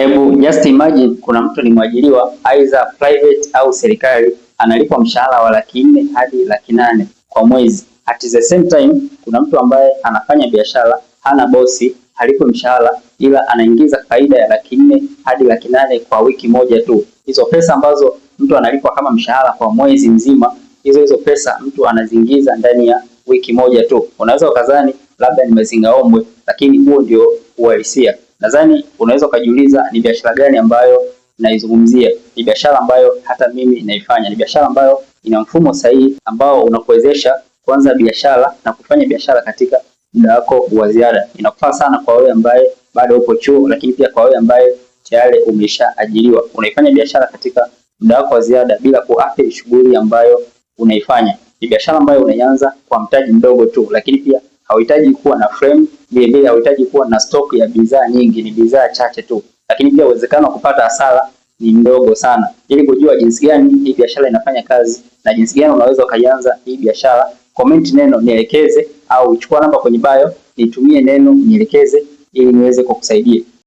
Hebu just imagine kuna mtu ni mwajiriwa either private au serikali, analipwa mshahara wa 400,000 hadi 800,000 kwa mwezi. At the same time kuna mtu ambaye anafanya biashara, hana bosi, halipwi mshahara, ila anaingiza faida ya 400,000 hadi 800,000 kwa wiki moja tu. Hizo pesa ambazo mtu analipwa kama mshahara kwa mwezi mzima, hizo pesa mtu anaziingiza ndani ya wiki moja tu. Unaweza ukadhani labda ni mazingaombwe, lakini huo ndio uhalisia. Nadhani unaweza ukajiuliza ni biashara gani ambayo naizungumzia. Ni biashara ambayo hata mimi naifanya. Ni biashara ambayo ina mfumo sahihi ambao unakuwezesha kuanza biashara na kufanya biashara katika muda wako wa ziada. Inakufaa sana kwa wewe ambaye bado upo chuo, lakini pia kwa wewe ambaye tayari umeshaajiriwa. Unaifanya biashara katika muda wako wa ziada bila kuathiri shughuli ambayo unaifanya. Ni biashara ambayo unaianza kwa mtaji mdogo tu, lakini pia hauhitaji kuwa na frame, vile hauhitaji kuwa na stock ya bidhaa nyingi, ni bidhaa chache tu. Lakini pia uwezekano wa kupata hasara ni mdogo sana. Ili kujua jinsi gani hii biashara inafanya kazi na jinsi gani unaweza ukaianza hii biashara, comment neno nielekeze, au chukua namba kwenye bio nitumie neno nielekeze ili niweze kukusaidia.